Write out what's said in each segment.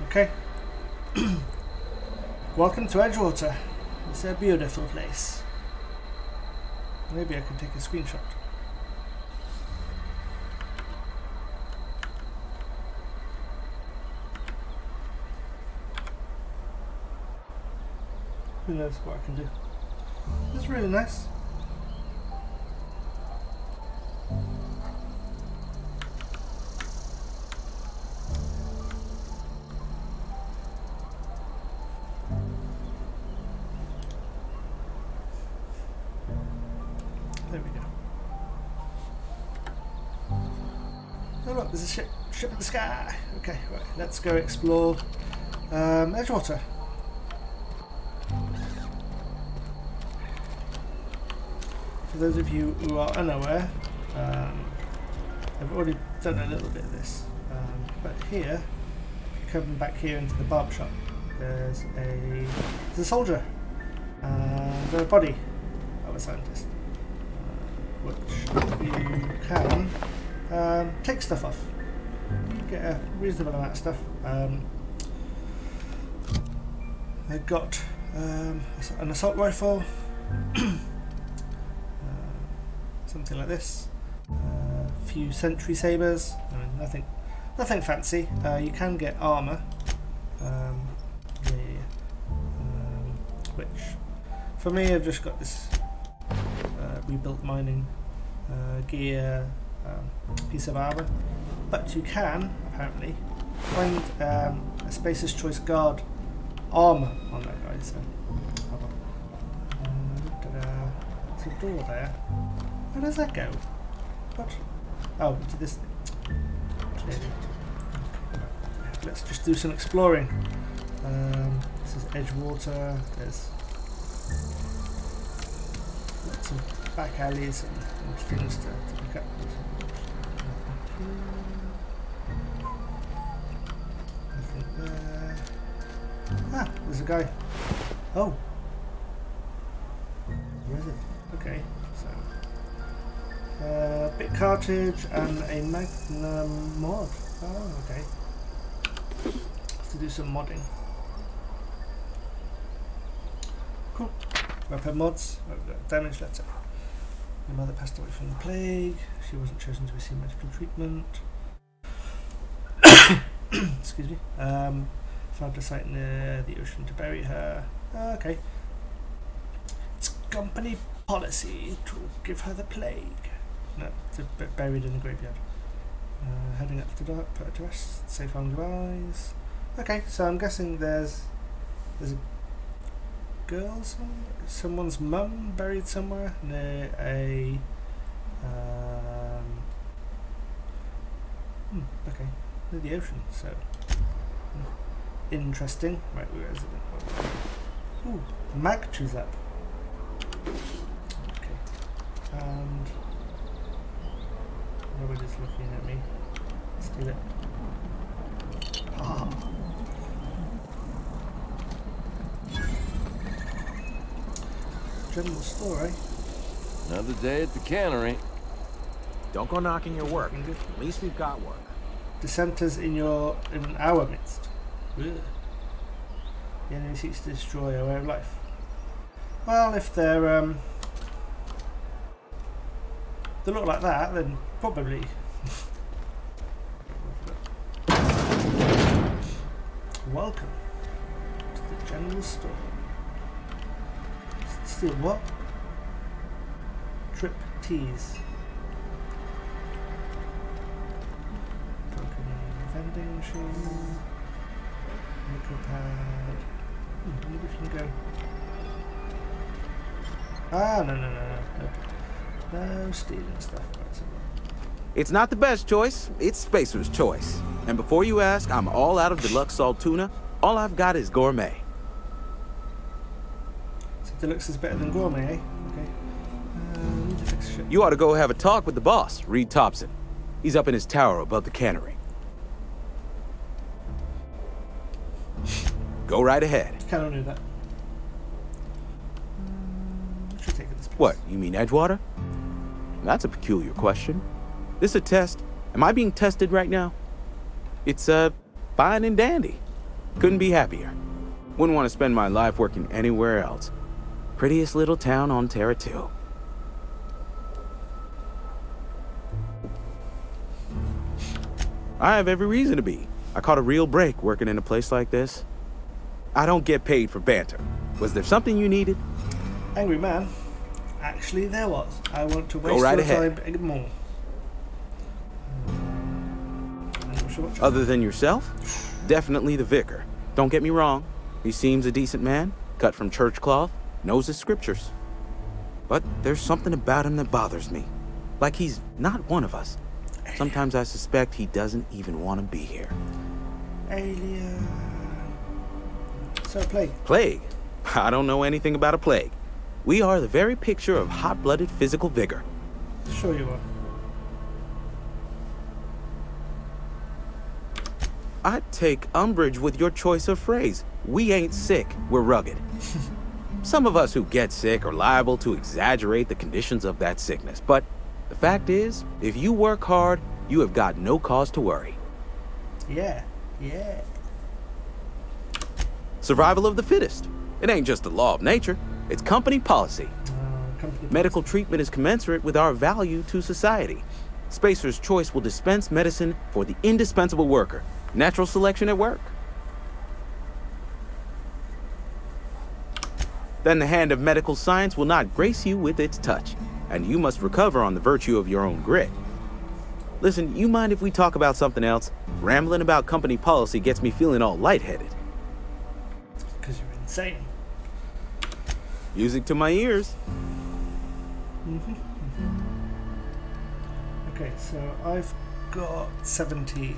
Okay. Welcome to Edgewater. It's a beautiful place. Maybe I can take a screenshot. Who knows what I can do. It's really nice. There we go. Oh look, there's a ship in the sky. Okay, right, let's go explore Edgewater. For those of you who are unaware, I've already done a little bit of this, but here, coming back here into the barber shop, there's a soldier and a body of a scientist, which you can take stuff off. You get a reasonable amount of stuff. They've got an assault rifle. Something like this. A few sentry sabers. I mean, nothing fancy. You can get armor, which for me I've just got this rebuilt mining gear piece of armor. But you can apparently find a Spacer's Choice Guard armor on that guy. So, hold on. There's a door there. Where does that go? What? Oh, to this thing. Clearly. Let's just do some exploring. This is Edgewater. There's lots of back alleys and things to look at. Nothing there. Ah, there's a guy. Oh. Where is it? Okay, so. Bit cartridge and a magnum mod. Oh, okay. Have to do some modding. Cool. Weapon mods. Damage letter. Your mother passed away from the plague. She wasn't chosen to receive medical treatment. Excuse me. Found a site near the ocean to bury her. Okay. It's company policy to give her the plague. No, it's buried in the graveyard. Heading up to dark, put her to rest, safe on goodbyes. Okay, so I'm guessing there's a girl, someone's mum buried somewhere near a okay, near the ocean. So interesting. Right, where is it? Ooh, mag choose up. Okay, and. Nobody's looking at me. Steal it. Ah. General store, eh? Another day at the cannery. Don't go knocking your work. At least we've got work. Dissenters in our midst. Ugh. The enemy seeks to destroy our way of life. Well, if they look like that, then probably. Welcome to the general store. Steal what? Trip teas. Broken vending machine. Nickel pad. Maybe we can go. Ah, no stealing stuff. It's not the best choice. It's Spacer's choice. And before you ask, I'm all out of deluxe salt tuna. All I've got is gourmet. So deluxe is better than gourmet, eh? Okay. Need to fix shit. You ought to go have a talk with the boss, Reed Thompson. He's up in his tower above the cannery. Go right ahead. Kind of knew that. What should take this place? What, you mean Edgewater? That's a peculiar question. This a test? Am I being tested right now? It's, fine and dandy. Couldn't be happier. Wouldn't want to spend my life working anywhere else. Prettiest little town on Terra 2. I have every reason to be. I caught a real break working in a place like this. I don't get paid for banter. Was there something you needed? Angry man. Actually, there was. I want to waste Go right your ahead. time anymore. Other than yourself? Definitely the vicar. Don't get me wrong. He seems a decent man, cut from church cloth, knows his scriptures. But there's something about him that bothers me. Like he's not one of us. Sometimes I suspect he doesn't even want to be here. Alien. So, plague. Plague? I don't know anything about a plague. We are the very picture of hot-blooded physical vigor. Sure you are. I'd take umbrage with your choice of phrase. We ain't sick, we're rugged. Some of us who get sick are liable to exaggerate the conditions of that sickness, but the fact is, if you work hard, you have got no cause to worry. Yeah. Survival of the fittest. It ain't just the law of nature, it's company policy. Medical treatment is commensurate with our value to society. Spacer's Choice will dispense medicine for the indispensable worker. Natural selection at work. Then the hand of medical science will not grace you with its touch, and you must recover on the virtue of your own grit. Listen, you mind if we talk about something else? Rambling about company policy gets me feeling all lightheaded. Because you're insane. Music to my ears. Okay, so I've got 70.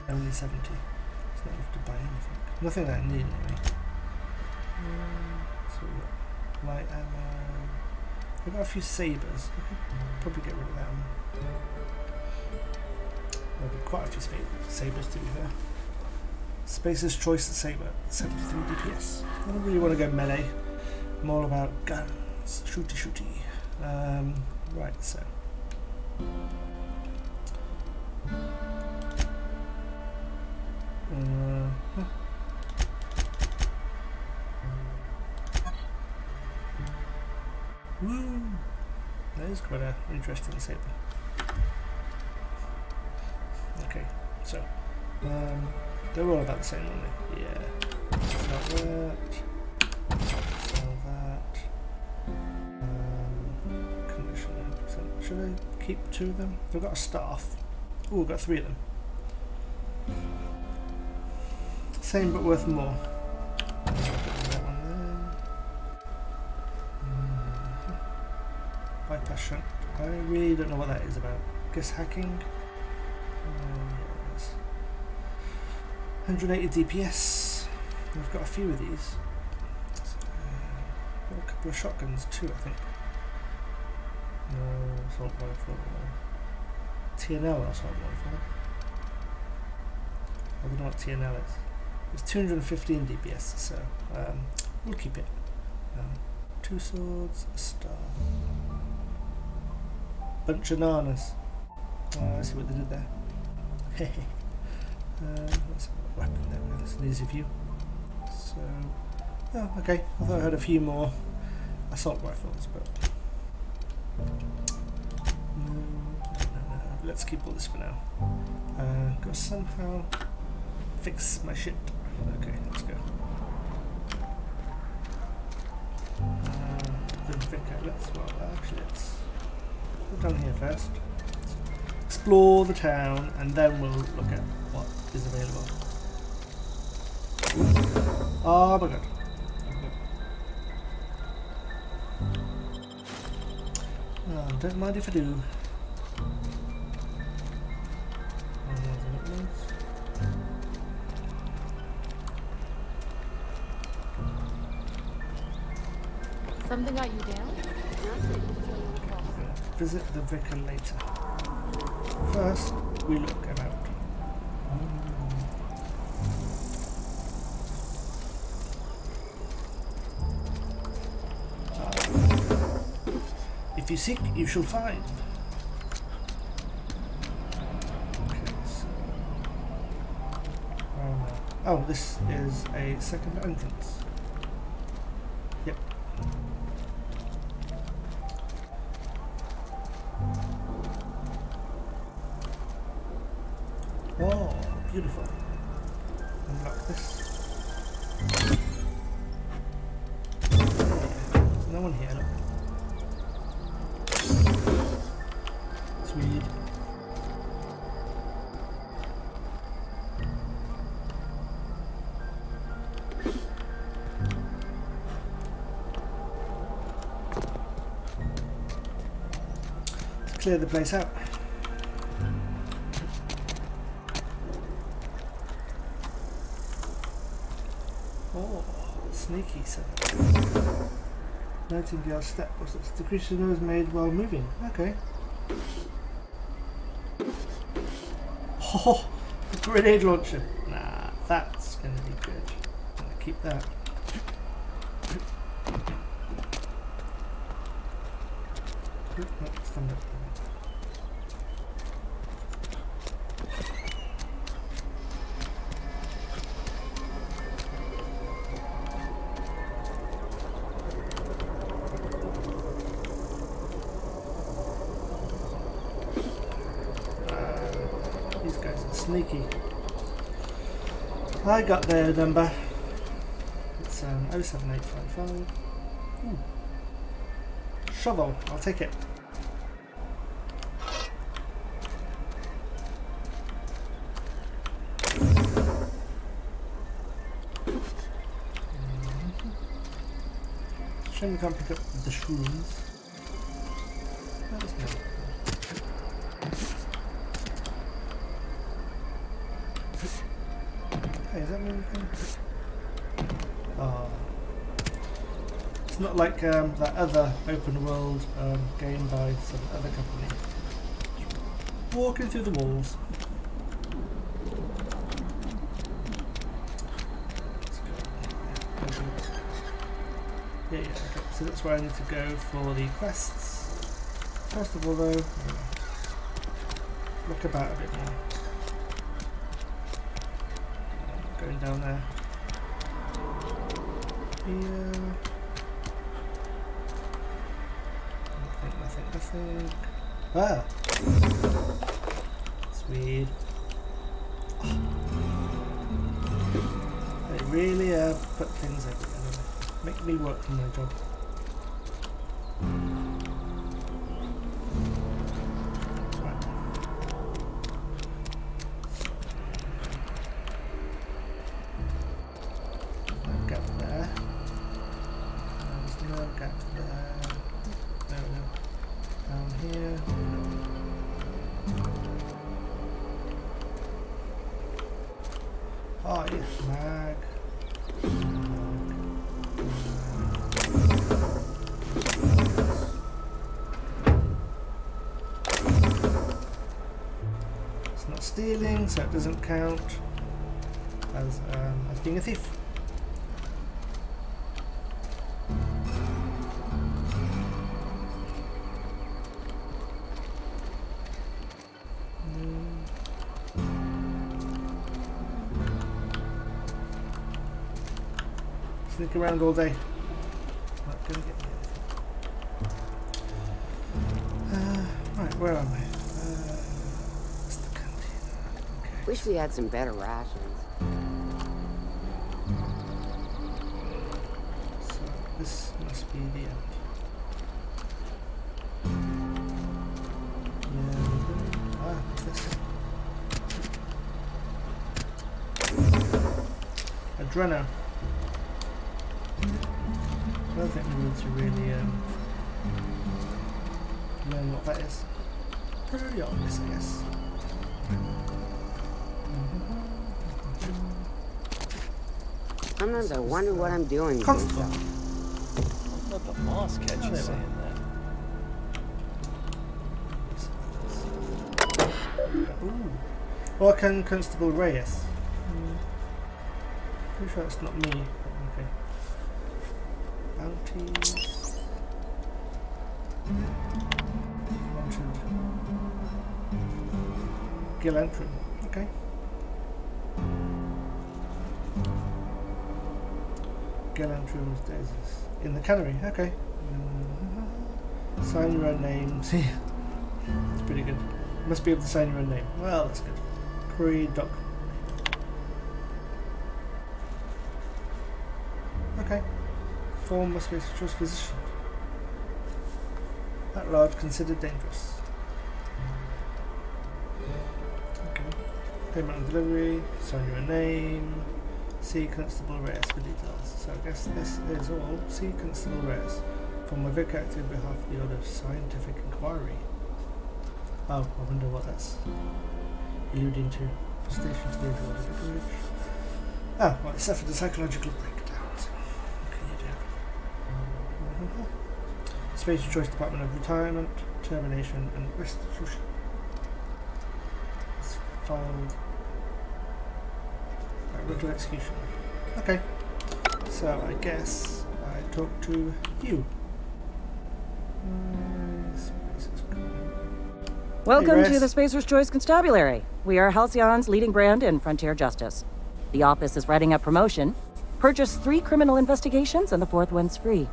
Only 70. It's not enough to buy anything. Nothing that I need anyway. So we've got light ammo. I've got a few sabers. I could probably get rid of them. There'll be quite a few sabers to be fair. Spacer's Choice saber, 73 DPS. I don't really want to go melee. I'm all about guns, shooty. Right, so. Woo! That is quite an interesting saber. Okay, so they're all about the same, aren't they? Yeah. Sell that. Sell that. Condition 100%. Should I keep 2 of them? I've got a staff. Oh, I've got 3 of them. Same but worth more. That one there. Bypass shunt. I really don't know what that is about. Guess hacking. 180 DPS. I've got a few of these. Got a couple of shotguns too, I think. No, assault rifle. TNL assault rifle. I don't know what TNL is. It's 215 DPS, so we'll keep it. 2 swords, a staff. Bunch of nanas. I see what they did there. Let's have a weapon there. That's an easy view. So, oh, okay. I thought I had a few more assault rifles, but no. Let's keep all this for now. Gotta somehow fix my shit. Okay, let's go. The vicar. Let's go down here first. Explore the town, and then we'll look at what is available. Oh my god. Oh, don't mind if I do. Something got you down? Visit the vicar later. First, we look about. If you seek, you shall find. Okay, so. Oh no. Oh, this is a second entrance. Yep. Oh, beautiful. Unlock this. There's no one here, look. Sweet. Let's clear the place out. Oh, sneaky setup. Nightingale step. What's this? The creature's nose made while moving. Okay. Oh, a grenade launcher. Nah, that's going to be good. I'm going to keep that. No, stand up. These guys are sneaky. I got their number. It's 07855. Ooh. Shovel, I'll take it. Shame we can't pick up the shrooms. That's no. Hey, is that what we can? Oh. It's not like that other open world game by some other company. Walking through the walls. Yeah, okay. So that's where I need to go for the quests. First of all, though, look about a bit more. Going down there. Here. Nothing. Ah! Sweet. Oh. They really put things everywhere. Make me work for my job. Right. No gap there. There's no gap there. No. Down here. Oh yes, mag. It's not stealing, so it doesn't count as being a thief. Sneak around all day. Not gonna get me anything. Right, where am I? It's the canteen. Okay. Wish we had some better rations. So this must be the end. Yeah. What's this? Adreno. I don't think we need to really learn what that is. Pretty obvious, I guess. Sometimes I wonder what I'm doing with Constable. myself. Let the moss catch Oh, you there saying that. Ooh. Or can Constable Reyes? Pretty sure it's not me. Okay. Bounties. Wanted. Gilantrum. Okay. Gallantry daisies. In the cannery, okay. Sign your own name. See, that's pretty good. Must be able to sign your own name. Well, that's good. Query doc. Okay. Form must be a choice physician. At large, considered dangerous. Okay. Payment and delivery. Sign your own name. See Constable Reyes for details. So I guess this is all. See Constable Reyes. From my vicar acting on behalf of the Order of Scientific Inquiry. Oh, I wonder what that's alluding to. Station to the Edgewater vicarage. Ah, well, it suffered a psychological breakdown. So what can you do? Space Choice Department of Retirement, Termination, and Restitution. It's filed. Ritual execution. Okay. So I guess I talk to you. Welcome Hey, to the Spacer's Choice Constabulary. We are Halcyon's leading brand in frontier justice. The office is writing up promotion. Purchase 3 criminal investigations and the 4th one's free.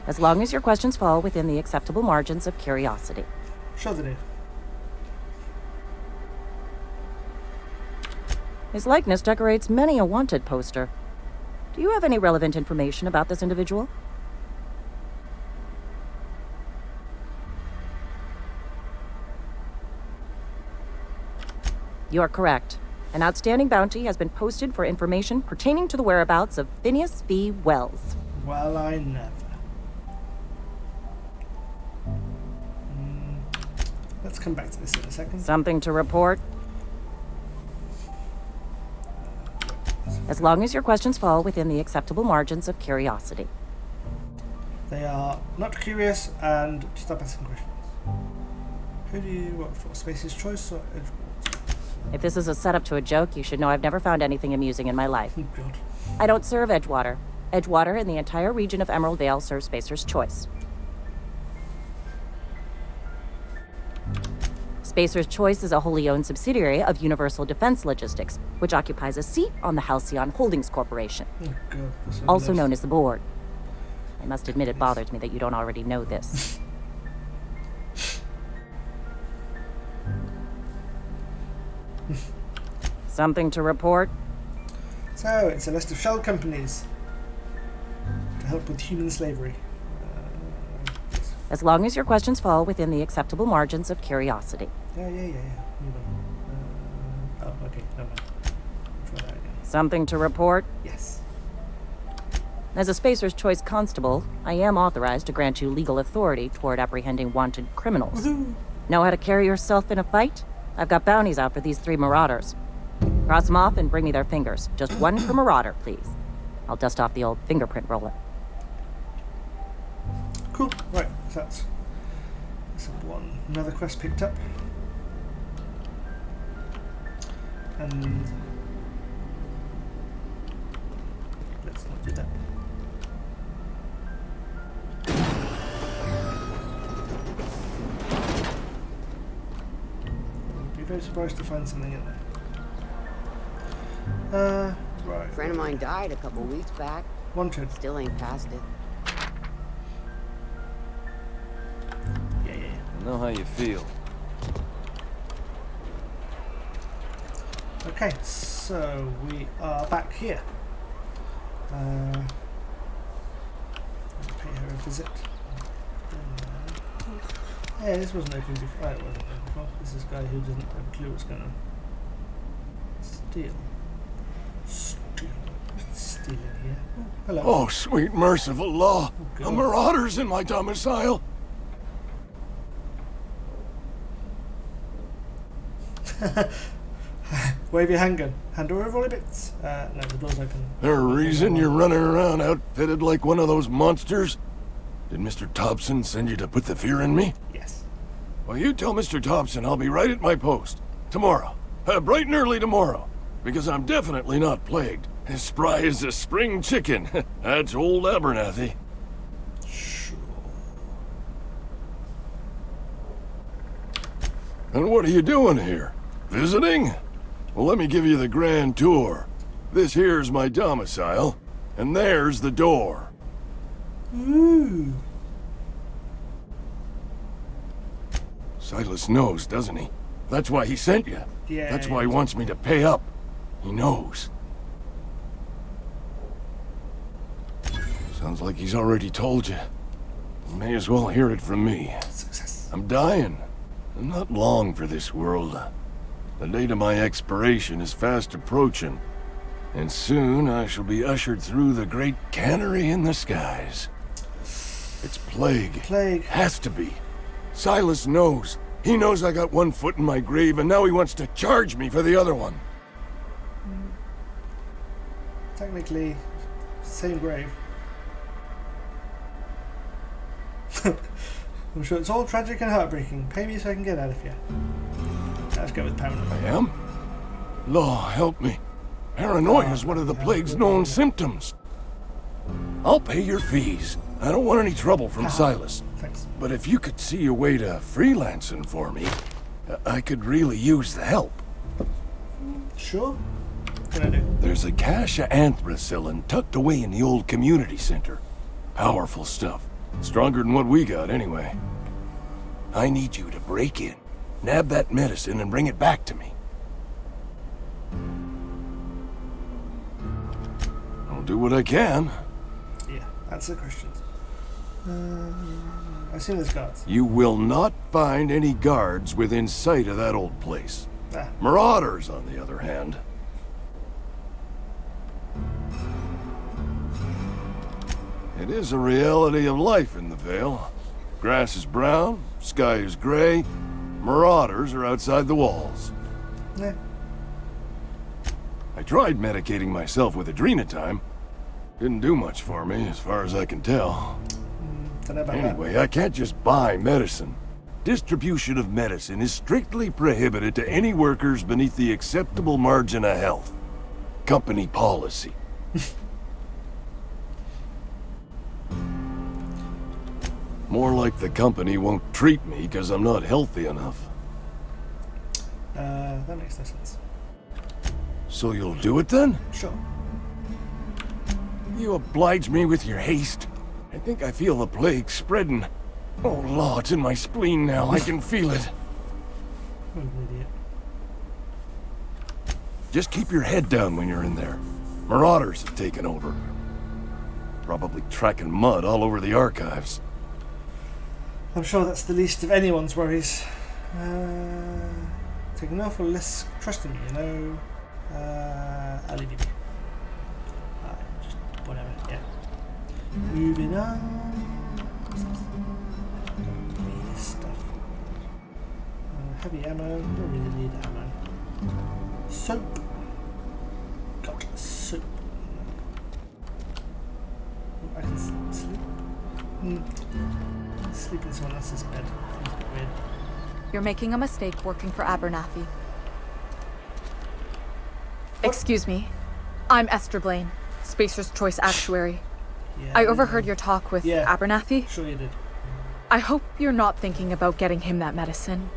As long as your questions fall within the acceptable margins of curiosity. Sure they do. His likeness decorates many a wanted poster. Do you have any relevant information about this individual? You are correct. An outstanding bounty has been posted for information pertaining to the whereabouts of Phineas V. Wells. Well, I never. Let's come back to this in a second. Something to report? As long as your questions fall within the acceptable margins of curiosity. They are not curious and stop asking questions. Who do you work for? Space's Choice or Edgewater? If this is a setup to a joke, you should know I've never found anything amusing in my life. Oh, God. I don't serve Edgewater. Edgewater and the entire region of Emerald Vale serve Spacer's Choice. Spacer's Choice is a wholly owned subsidiary of Universal Defense Logistics, which occupies a seat on the Halcyon Holdings Corporation, Oh, God. So also nice. known as the board. I must admit it bothers me that you don't already know this. Something to report? So, it's a list of shell companies to help with human slavery. As long as your questions fall within the acceptable margins of curiosity. Yeah. Move on. Oh, okay. Never mind. Try that again. Something to report? Yes. As a Spacer's Choice constable, I am authorized to grant you legal authority toward apprehending wanted criminals. Woohoo! Know how to carry yourself in a fight? I've got bounties out for these 3 marauders. Cross them off and bring me their fingers. Just 1 per marauder, please. I'll dust off the old fingerprint roller. Cool. Right. So that's one. Another quest picked up. And let's not do that. I'd be very surprised to find something in there. Right. A friend of mine died a couple weeks back. Wanted. Still ain't past it. Yeah. I know how you feel. Okay, so we are back here. I'll pay her a visit. Yeah, this wasn't open before. It wasn't open before. This is a guy who doesn't have a clue what's going on. Steal. Steal in here. Oh, hello. Oh, sweet merciful law. God. The marauders in my domicile. Wave your handgun. Hand over volley bits. No, the door's open. There's a reason you're running around outfitted like one of those monsters? Did Mr. Thompson send you to put the fear in me? Yes. Well, you tell Mr. Thompson I'll be right at my post. Tomorrow. Bright and early tomorrow. Because I'm definitely not plagued. As spry as a spring chicken. That's old Abernathy. Sure. And what are you doing here? Visiting? Well, let me give you the grand tour. This here's my domicile, and there's the door. Ooh. Silas knows, doesn't he? That's why he sent you. Yeah. That's why he wants me to pay up. He knows. Sounds like he's already told you. You may as well hear it from me. Success. I'm dying. I'm not long for this world. The date of my expiration is fast approaching. And soon I shall be ushered through the great cannery in the skies. It's plague. Plague. Has to be. Silas knows. He knows I got one foot in my grave, and now he wants to charge me for the other one. Technically, same grave. I'm sure it's all tragic and heartbreaking. Pay me so I can get out of here. Let's go with paranoia. I am? Law, help me. Paranoia is one of the plague's known symptoms. I'll pay your fees. I don't want any trouble from Silas. Thanks. But if you could see a way to freelancing for me, I could really use the help. Sure. What can I do? There's a cache of anthracillin tucked away in the old community center. Powerful stuff. Stronger than what we got, anyway. I need you to break in, nab that medicine, and bring it back to me. I'll do what I can. Yeah, answer the questions. I assume there's guards. You will not find any guards within sight of that old place. Ah. Marauders, on the other hand. It is a reality of life in the Vale. Grass is brown, sky is gray, marauders are outside the walls. Yeah. I tried medicating myself with adrenatime. Didn't do much for me, as far as I can tell. Don't know about Anyway, I can't just buy medicine. Distribution of medicine is strictly prohibited to any workers beneath the acceptable margin of health. Company policy. More like the company won't treat me because I'm not healthy enough. that makes no sense. So you'll do it then? Sure. You oblige me with your haste. I think I feel the plague spreading. Oh, Law, it's in my spleen now. I can feel it. I'm an idiot. Just keep your head down when you're in there. Marauders have taken over. Probably tracking mud all over the archives. I'm sure that's the least of anyone's worries. Taking off or less trusting you know. I'll leave you be. Just whatever, yeah. Moving on. This stuff. Heavy ammo. Don't really need ammo. Soap. Got soap. I can sleep. Sleep in someone else's bed. Seems a bit weird. You're making a mistake working for Abernathy. Excuse me. I'm Esther Blaine, Spacer's Choice Actuary. Yeah, I overheard your talk with Abernathy. Sure you did. I hope you're not thinking about getting him that medicine.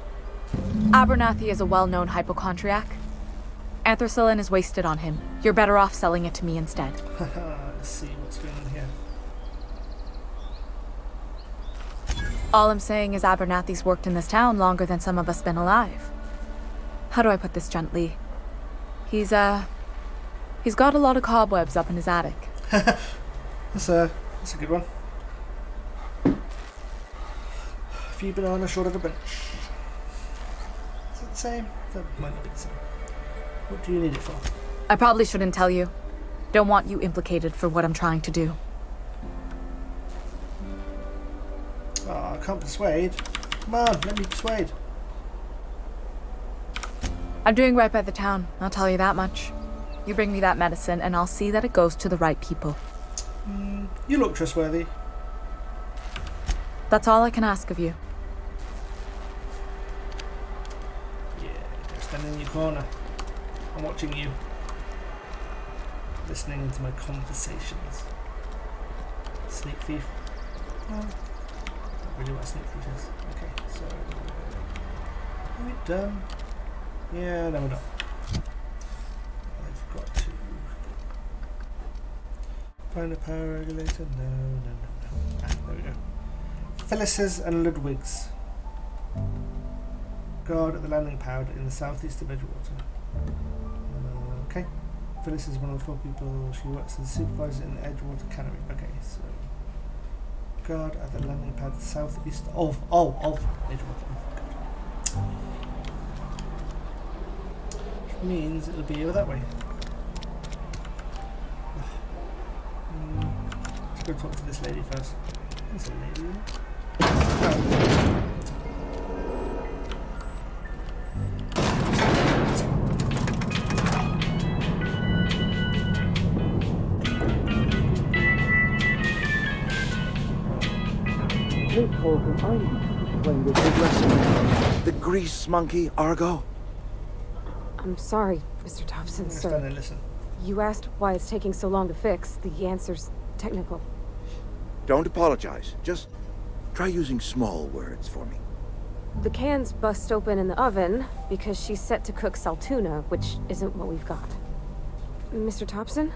Abernathy is a well-known hypochondriac. Anthracillin is wasted on him. You're better off selling it to me instead. Let's see what's going on here. All I'm saying is Abernathy's worked in this town longer than some of us been alive. How do I put this gently? He's got a lot of cobwebs up in his attic. That's a good one. A few bananas short of a bench. Is it the same? That might not be the same. What do you need it for? I probably shouldn't tell you. Don't want you implicated for what I'm trying to do. Oh, I can't persuade. Come on, let me persuade. I'm doing right by the town, I'll tell you that much. You bring me that medicine and I'll see that it goes to the right people. You look trustworthy. That's all I can ask of you. Yeah, go stand in your corner. I'm watching you. Listening into my conversations. Sneak thief. No. Not really what a sneak thief is. Okay, so... Are we done? Yeah, no we're not. Find a power regulator. No. Ah, there we go. Phyllis's and Ludwig's. Guard at the landing pad in the southeast of Edgewater. Okay. Phyllis is one of the 4 people. She works as a supervisor in the Edgewater cannery. Okay, so guard at the landing pad southeast of Edgewater. Which means it'll be over that way. Let's go talk to this lady first. There's a lady. Oh. The grease monkey, Argo? I'm sorry, Mr. Thompson, Stand sir. and listen. You asked why it's taking so long to fix. The answer's technical. Don't apologize. Just try using small words for me. The cans bust open in the oven because she's set to cook saltuna, which isn't what we've got. Mr. Thompson?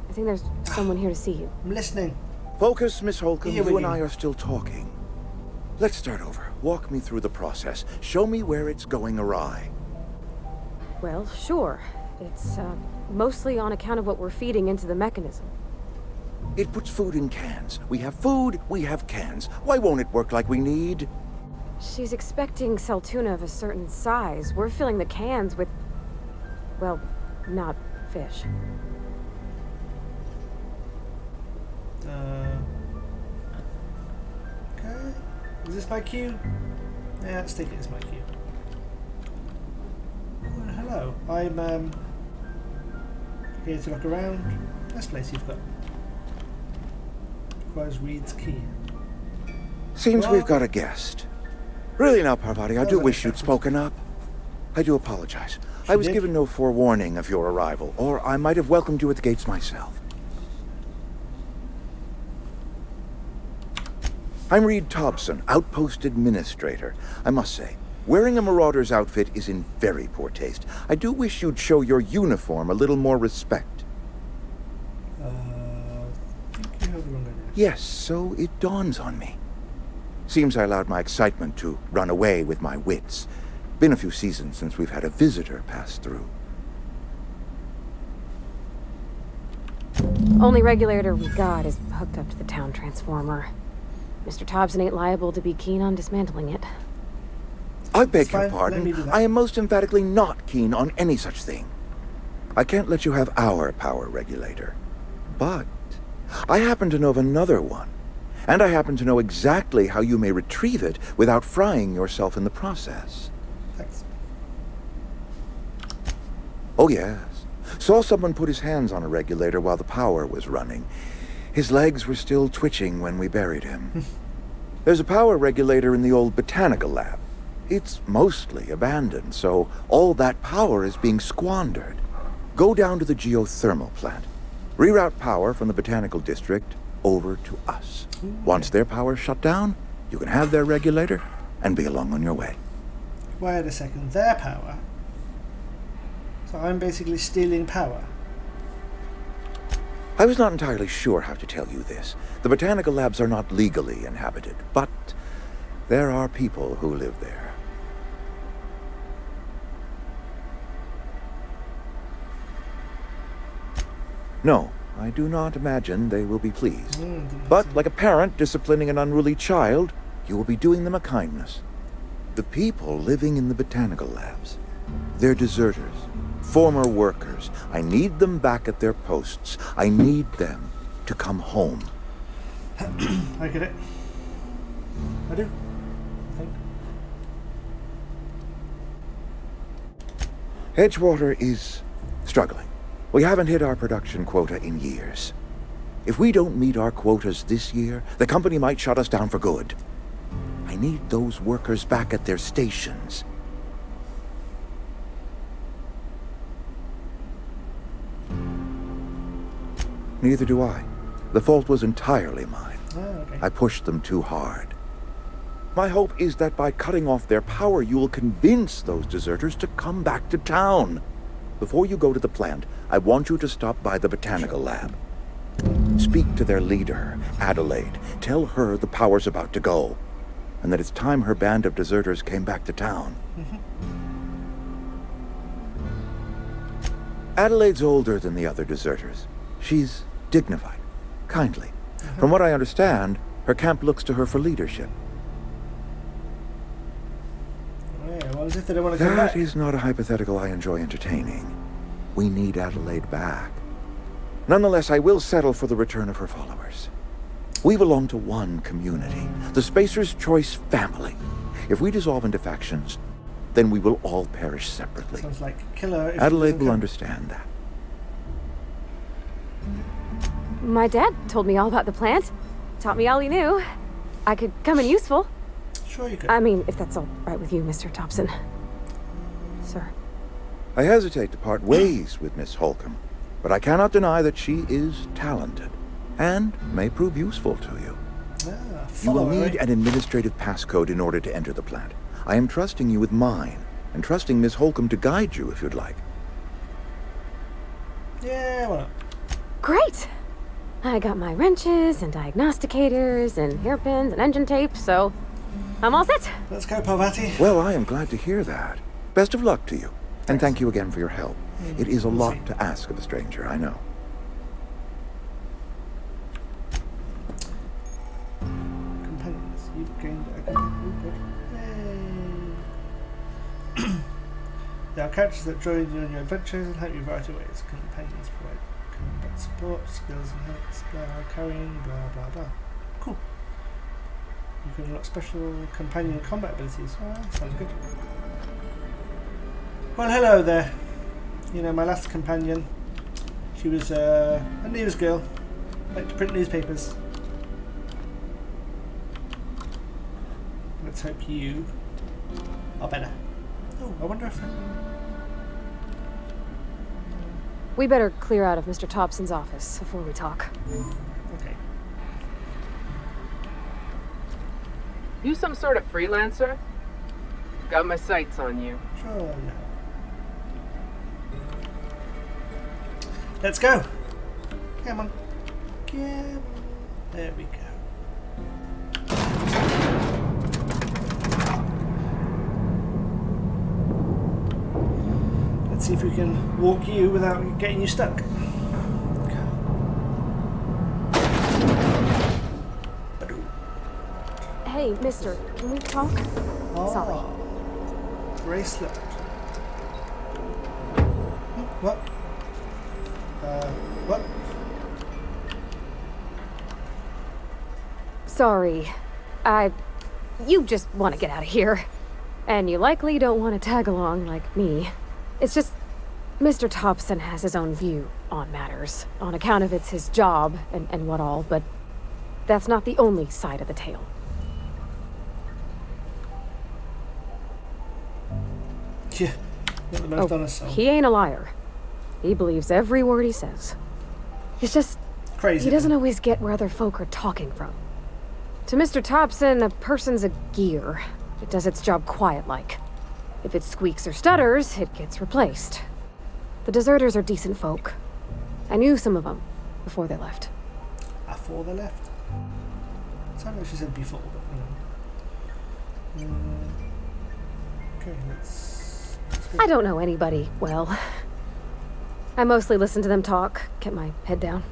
I think there's someone here to see you. I'm listening. Focus, Miss Holcomb. Here we You and go. I are still talking. Let's start over. Walk me through the process. Show me where it's going awry. Well, sure. It's, mostly on account of what we're feeding into the mechanism. It puts food in cans. We have food, we have cans. Why won't it work like we need? She's expecting saltuna of a certain size. We're filling the cans with, well, not fish. Okay. Is this my cue? Yeah, let's take it as my cue. Oh, hello. I'm here to look around. This place you've got. Requires Reed's key. Seems Well- we've got a guest. Really now, Parvati, I do Well, wish you'd spoken up. I do apologize. I was did? given no forewarning of your arrival, or I might have welcomed you at the gates myself. I'm Reed Thompson, Outpost Administrator. I must say, wearing a Marauder's outfit is in very poor taste. I do wish you'd show your uniform a little more respect. I think you have the wrong idea. Yes, so it dawns on me. Seems I allowed my excitement to run away with my wits. Been a few seasons since we've had a visitor pass through. Only regulator we got is hooked up to the town transformer. Mr. Thompson ain't liable to be keen on dismantling it. I beg It's your fine, let me do pardon. that. I am most emphatically not keen on any such thing. I can't let you have our power regulator. But I happen to know of another one. And I happen to know exactly how you may retrieve it without frying yourself in the process. Thanks. Oh, yes. Saw someone put his hands on a regulator while the power was running. His legs were still twitching when we buried him. There's a power regulator in the old botanical lab. It's mostly abandoned, so all that power is being squandered. Go down to the geothermal plant. Reroute power from the botanical district over to us. Once their power's shut down, you can have their regulator and be along on your way. Wait a second. Their power? So I'm basically stealing power. I was not entirely sure how to tell you this. The botanical labs are not legally inhabited, but there are people who live there. No, I do not imagine they will be pleased. But like a parent disciplining an unruly child, you will be doing them a kindness. The people living in the botanical labs, they're deserters, former workers. I need them back at their posts. I need them to come home. I get it. I do. I think. Edgewater is struggling. We haven't hit our production quota in years. If we don't meet our quotas this year, the company might shut us down for good. I need those workers back at their stations. Neither do I. The fault was entirely mine. Oh, okay. I pushed them too hard. My hope is that by cutting off their power, you will convince those deserters to come back to town. Before you go to the plant, I want you to stop by the botanical lab. Speak to their leader, Adelaide. Tell her the power's about to go, and that it's time her band of deserters came back to town. Adelaide's older than the other deserters. She's dignified, kindly. From what I understand, her camp looks to her for leadership. Yeah, well, as if they don't want to come back. That is not a hypothetical I enjoy entertaining. We need Adelaide back. Nonetheless, I will settle for the return of her followers. We belong to one community, the Spacer's Choice family. If we dissolve into factions, then we will all perish separately. Sounds like killer. If Adelaide will understand that. My dad told me all about the plant. Taught me all he knew. I could come in useful. Sure you could. I mean, if that's all right with you, Mr. Thompson. Sir. I hesitate to part ways with Miss Holcomb, but I cannot deny that she is talented and may prove useful to you. You will need an administrative passcode in order to enter the plant. I am trusting you with mine, and trusting Miss Holcomb to guide you if you'd like. Yeah, why not? Great! I got my wrenches and diagnosticators and hairpins and engine tape, so I'm all set. Let's go, Parvati. Well, I am glad to hear that. Best of luck to you, and thank you again for your help. It is a lot to ask of a stranger, I know. Companions. You've gained a companion. Yay. There are characters that join you on your adventures and help you right away. As companions provide combat support, skills enhance, carrying, blah blah blah. Cool. You can unlock special companion combat abilities. Oh, that sounds good. Well, hello there. You know, my last companion, she was a news girl, liked to print newspapers. Let's hope you are better. Oh, I wonder if... We better clear out of Mr. Thompson's office before we talk. Okay. You some sort of freelancer? Got my sights on you. Sure, no. Let's go. Come on. Come on. There we go. Let's see if we can walk you without getting you stuck. Hey, mister, can we talk? Sorry. Bracelet. What? What? Sorry. You just want to get out of here. And you likely don't want to tag along like me. It's just, Mr. Thompson has his own view on matters, on account of it's his job and what all, but that's not the only side of the tale. Yeah, not the most honest soul. He ain't a liar. He believes every word he says. It's just, Crazy. He doesn't always get where other folk are talking from. To Mr. Thompson, a person's a gear. It does its job quiet-like. If it squeaks or stutters, it gets replaced. The deserters are decent folk. I knew some of them before they left. Before they left? Sounded like she said before, but you know. Okay, let's go. I don't know anybody well. I mostly listen to them talk, kept my head down.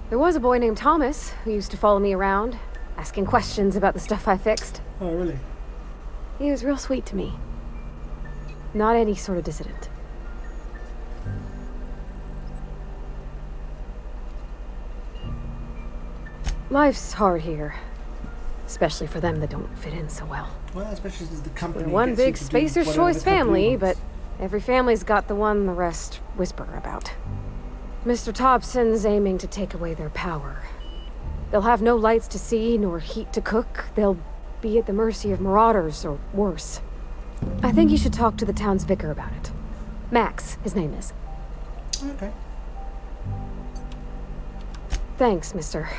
There was a boy named Thomas who used to follow me around, asking questions about the stuff I fixed. Oh, really? He was real sweet to me. Not any sort of dissident. Life's hard here. Especially for them that don't fit in so well. Well, especially as the company We're one gets you big to do Spacer's whatever Choice the company family, wants. but every family's got the one the rest whisper about. Mr. Thompson's aiming to take away their power. They'll have no lights to see, nor heat to cook. They'll be at the mercy of marauders, or worse. I think you should talk to the town's vicar about it. Max, his name is. Okay. Thanks, mister.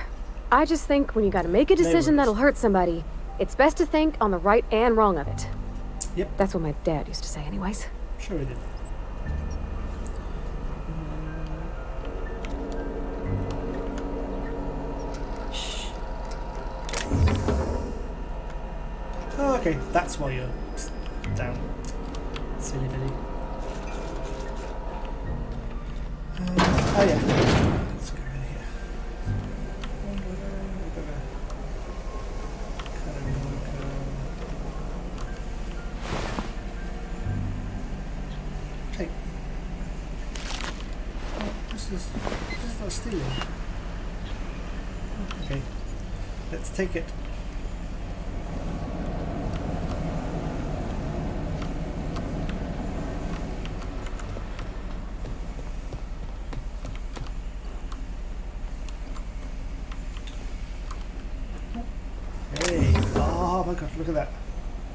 I just think when you gotta make a decision that'll hurt somebody, it's best to think on the right and wrong of it. Yep. That's what my dad used to say anyways. Sure he did. okay, that's why you're down. Silly Billy. Oh yeah. Let's go in here. Take. Oh, this is not stealing. Okay. Let's take it. Hey, oh my god, look at that.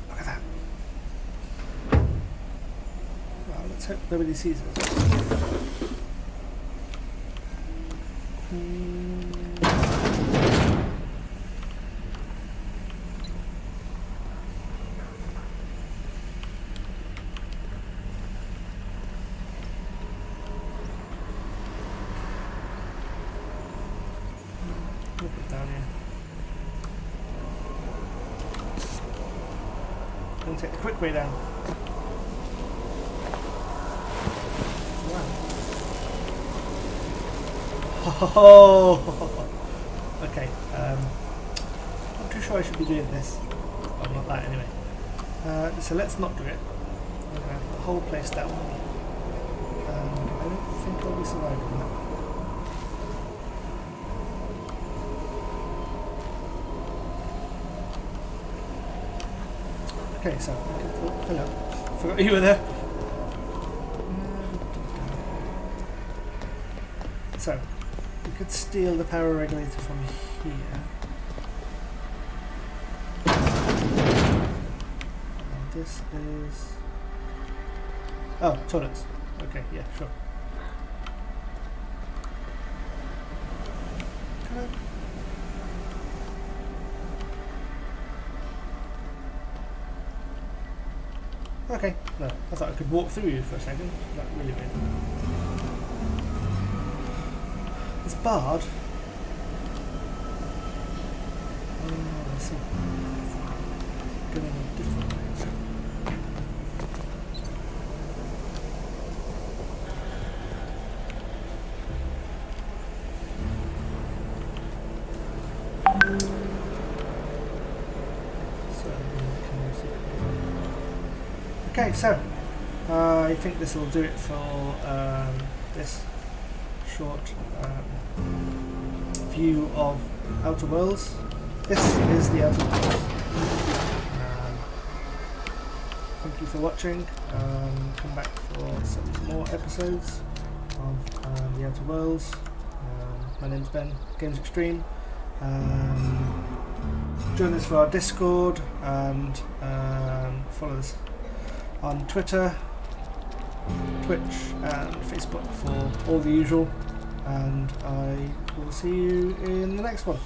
Look at that. Well, let's hope nobody sees us. We'll put it down here. I'm going to take the quick way down. Wow. Oh! Okay, I'm too sure I should be doing this. Oh, not that anyway. So let's not do it. We're going to have the whole place down. I don't think I'll be surviving that. Okay, so hello. Forgot you were there. So we could steal the power regulator from here. And this is toilets. Okay, yeah, sure. Okay, no, I thought I could walk through you for a second. That's really weird. It's barred. Oh, I see. Going a different way. Okay, so I think this will do it for this short view of Outer Worlds. This is the Outer Worlds. Thank you for watching. Come back for some more episodes of the Outer Worlds. My name's Ben, Games Extreme. Join us for our Discord and follow us on Twitter, Twitch and Facebook for all the usual, and I will see you in the next one.